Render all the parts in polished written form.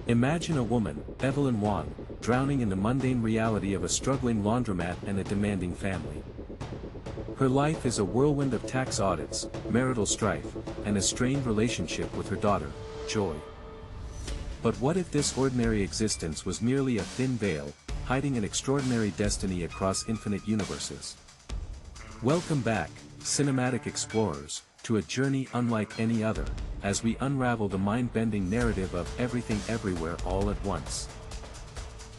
Imagine a woman, Evelyn Wang, drowning in the mundane reality of a struggling laundromat and a demanding family. Her life is a whirlwind of tax audits, marital strife, and a strained relationship with her daughter, Joy. But what if this ordinary existence was merely a thin veil, hiding an extraordinary destiny across infinite universes? Welcome back, cinematic explorers, to a journey unlike any other, as we unravel the mind-bending narrative of Everything Everywhere All at Once.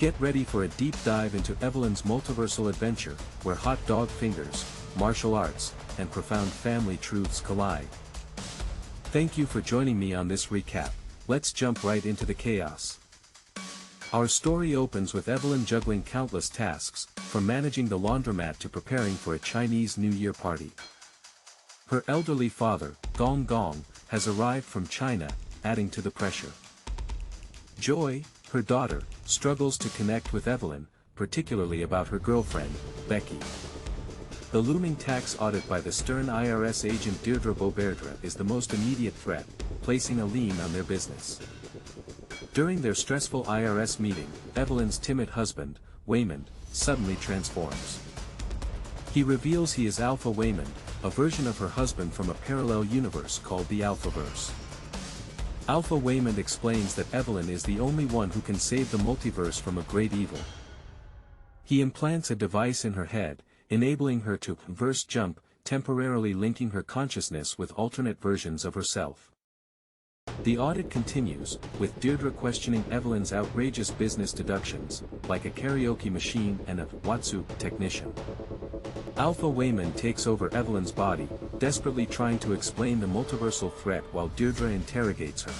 Get ready for a deep dive into Evelyn's multiversal adventure, where hot dog fingers, martial arts, and profound family truths collide. Thank you for joining me on this recap. Let's jump right into the chaos. Our story opens with Evelyn juggling countless tasks, from managing the laundromat to preparing for a Chinese New Year party. Her elderly father, Gong Gong, has arrived from China, adding to the pressure. Joy, her daughter, struggles to connect with Evelyn, particularly about her girlfriend, Becky. The looming tax audit by the stern IRS agent Deirdre Beauverdre is the most immediate threat, placing a lien on their business. During their stressful IRS meeting, Evelyn's timid husband, Waymond, suddenly transforms. He reveals he is Alpha Waymond, a version of her husband from a parallel universe called the Alphaverse. Alpha Waymond explains that Evelyn is the only one who can save the multiverse from a great evil. He implants a device in her head, enabling her to verse jump, temporarily linking her consciousness with alternate versions of herself. The audit continues, with Deirdre questioning Evelyn's outrageous business deductions, like a karaoke machine and a Watsu technician. Alpha Waymond takes over Evelyn's body, desperately trying to explain the multiversal threat while Deirdre interrogates her.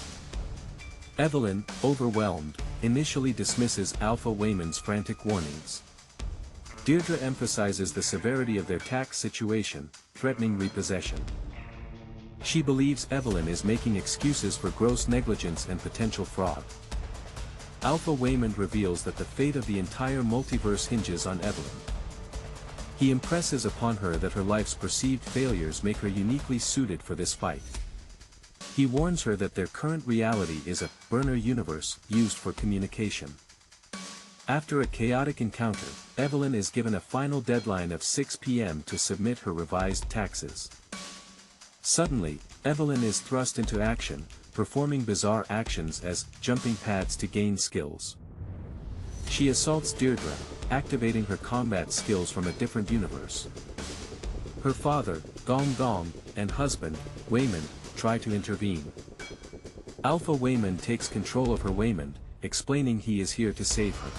Evelyn, overwhelmed, initially dismisses Alpha Waymond's frantic warnings. Deirdre emphasizes the severity of their tax situation, threatening repossession. She believes Evelyn is making excuses for gross negligence and potential fraud. Alpha Waymond reveals that the fate of the entire multiverse hinges on Evelyn. He impresses upon her that her life's perceived failures make her uniquely suited for this fight. He warns her that their current reality is a burner universe used for communication. After a chaotic encounter, Evelyn is given a final deadline of 6 p.m. to submit her revised taxes. Suddenly, Evelyn is thrust into action, performing bizarre actions as jumping pads to gain skills. She assaults Deirdre, activating her combat skills from a different universe. Her father, Gong Gong, and husband, Waymond, try to intervene. Alpha Waymond takes control of her Waymond, explaining he is here to save her.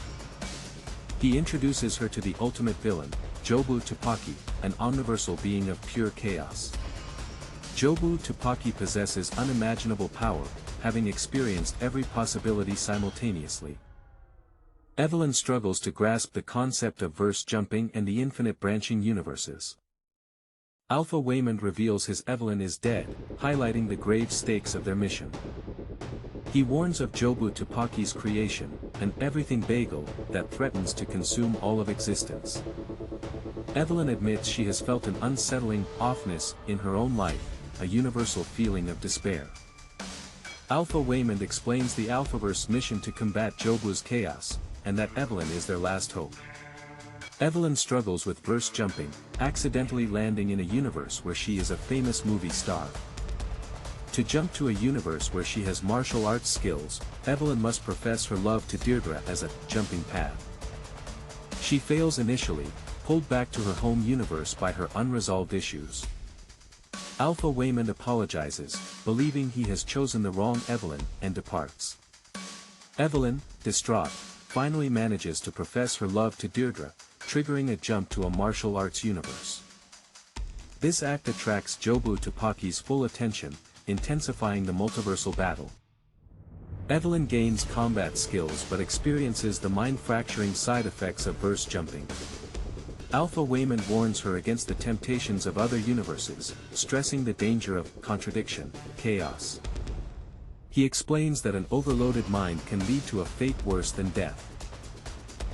He introduces her to the ultimate villain, Jobu Tupaki, an omniversal being of pure chaos. Jobu Tupaki possesses unimaginable power, having experienced every possibility simultaneously. Evelyn struggles to grasp the concept of verse jumping and the infinite branching universes. Alpha Waymond reveals his Evelyn is dead, highlighting the grave stakes of their mission. He warns of Jobu Tupaki's creation, an everything bagel, that threatens to consume all of existence. Evelyn admits she has felt an unsettling offness in her own life, a universal feeling of despair. Alpha Waymond explains the Alphaverse mission to combat Jobu's chaos, and that Evelyn is their last hope. Evelyn struggles with verse jumping, accidentally landing in a universe where she is a famous movie star. To jump to a universe where she has martial arts skills, Evelyn must profess her love to Deirdre as a jumping pad. She fails initially, pulled back to her home universe by her unresolved issues. Alpha Waymond apologizes, believing he has chosen the wrong Evelyn, and departs. Evelyn, distraught, finally manages to profess her love to Deirdre, triggering a jump to a martial arts universe. This act attracts Jobu Tupaki's full attention, intensifying the multiversal battle. Evelyn gains combat skills but experiences the mind-fracturing side effects of verse jumping. Alpha Waymond warns her against the temptations of other universes, stressing the danger of contradiction, chaos. He explains that an overloaded mind can lead to a fate worse than death.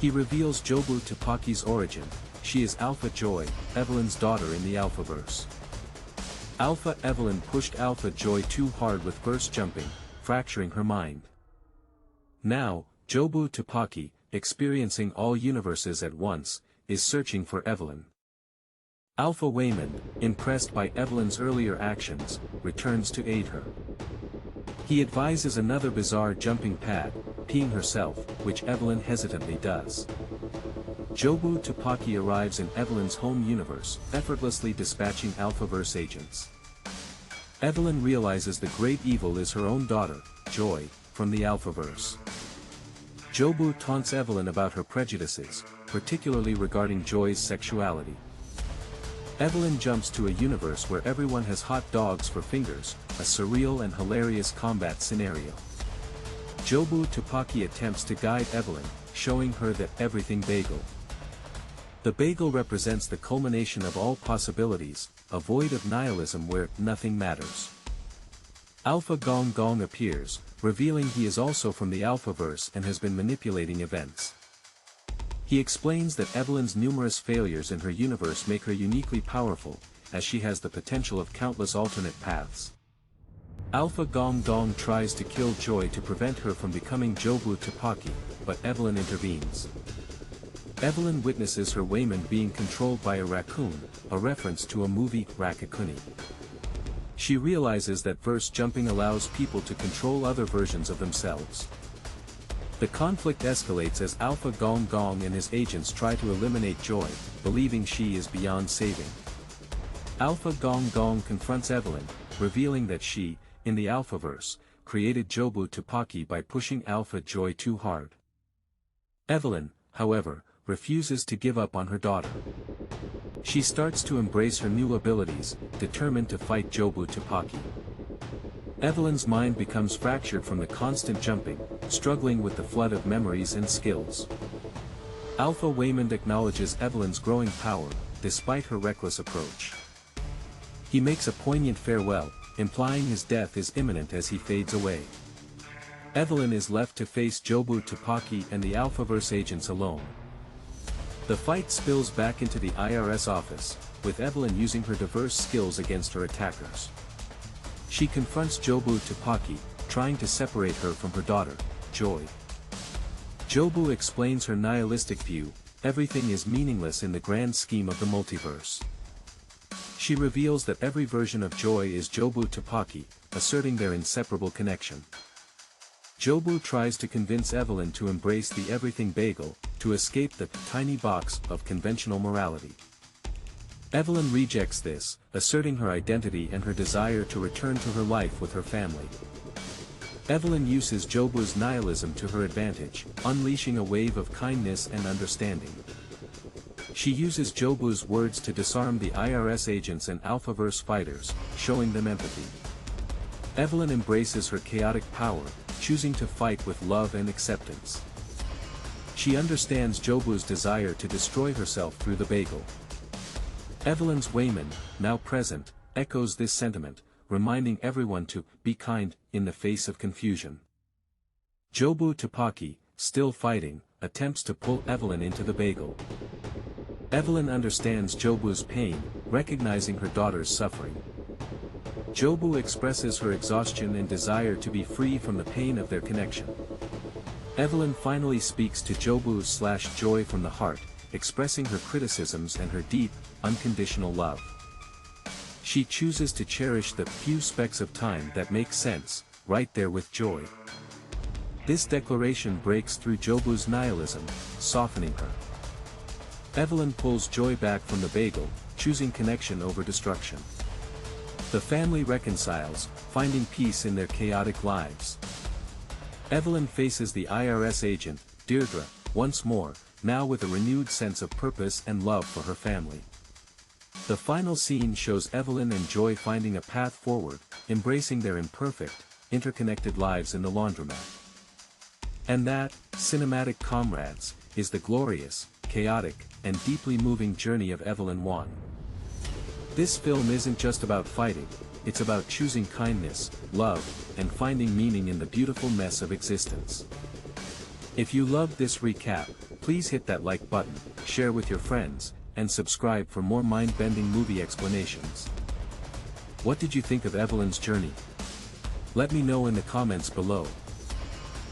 He reveals Jobu Tupaki's origin. She is Alpha Joy, Evelyn's daughter in the Alphaverse. Alpha Evelyn pushed Alpha Joy too hard with verse jumping, fracturing her mind. Now, Jobu Tupaki, experiencing all universes at once, is searching for Evelyn. Alpha Waymond, impressed by Evelyn's earlier actions, returns to aid her. He advises another bizarre jumping pad, peeing herself, which Evelyn hesitantly does. Jobu Tupaki arrives in Evelyn's home universe, effortlessly dispatching Alphaverse agents. Evelyn realizes the great evil is her own daughter, Joy, from the Alphaverse. Jobu taunts Evelyn about her prejudices, particularly regarding Joy's sexuality. Evelyn jumps to a universe where everyone has hot dogs for fingers, a surreal and hilarious combat scenario. Jobu Tupaki attempts to guide Evelyn, showing her that everything Bagel. The Bagel represents the culmination of all possibilities, a void of nihilism where nothing matters. Alpha Gong Gong appears, revealing he is also from the Alphaverse and has been manipulating events. He explains that Evelyn's numerous failures in her universe make her uniquely powerful, as she has the potential of countless alternate paths. Alpha Gong Gong tries to kill Joy to prevent her from becoming Jobu Tupaki, but Evelyn intervenes. Evelyn witnesses her Waymond being controlled by a raccoon, a reference to a movie, Rakakuni. She realizes that verse jumping allows people to control other versions of themselves. The conflict escalates as Alpha Gong Gong and his agents try to eliminate Joy, believing she is beyond saving. Alpha Gong Gong confronts Evelyn, revealing that she, in the Alphaverse, created Jobu Tupaki by pushing Alpha Joy too hard. Evelyn, however, refuses to give up on her daughter. She starts to embrace her new abilities, determined to fight Jobu Tupaki. Evelyn's mind becomes fractured from the constant jumping, struggling with the flood of memories and skills. Alpha Waymond acknowledges Evelyn's growing power, despite her reckless approach. He makes a poignant farewell, implying his death is imminent as he fades away. Evelyn is left to face Jobu Tupaki and the Alphaverse agents alone. The fight spills back into the IRS office, with Evelyn using her diverse skills against her attackers. She confronts Jobu Tupaki, trying to separate her from her daughter, Joy. Jobu explains her nihilistic view, everything is meaningless in the grand scheme of the multiverse. She reveals that every version of Joy is Jobu Tupaki, asserting their inseparable connection. Jobu tries to convince Evelyn to embrace the everything Bagel, to escape the tiny box of conventional morality. Evelyn rejects this, asserting her identity and her desire to return to her life with her family. Evelyn uses Jobu's nihilism to her advantage, unleashing a wave of kindness and understanding. She uses Jobu's words to disarm the IRS agents and Alphaverse fighters, showing them empathy. Evelyn embraces her chaotic power, choosing to fight with love and acceptance. She understands Jobu's desire to destroy herself through the Bagel. Evelyn's Waymond, now present, echoes this sentiment, reminding everyone to be kind in the face of confusion. Jobu Tupaki, still fighting, attempts to pull Evelyn into the Bagel. Evelyn understands Jobu's pain, recognizing her daughter's suffering. Jobu expresses her exhaustion and desire to be free from the pain of their connection. Evelyn finally speaks to Jobu/Joy from the heart, expressing her criticisms and her deep, unconditional love. She chooses to cherish the few specks of time that make sense, right there with Joy. This declaration breaks through Jobu's nihilism, softening her. Evelyn pulls Joy back from the Bagel, choosing connection over destruction. The family reconciles, finding peace in their chaotic lives. Evelyn faces the IRS agent, Deirdre, once more, now with a renewed sense of purpose and love for her family. The final scene shows Evelyn and Joy finding a path forward, embracing their imperfect, interconnected lives in the laundromat. And that, cinematic comrades, is the glorious, chaotic, and deeply moving journey of Evelyn Wang. This film isn't just about fighting, it's about choosing kindness, love, and finding meaning in the beautiful mess of existence. If you loved this recap, please hit that like button, share with your friends, and subscribe for more mind-bending movie explanations. What did you think of Evelyn's journey? Let me know in the comments below.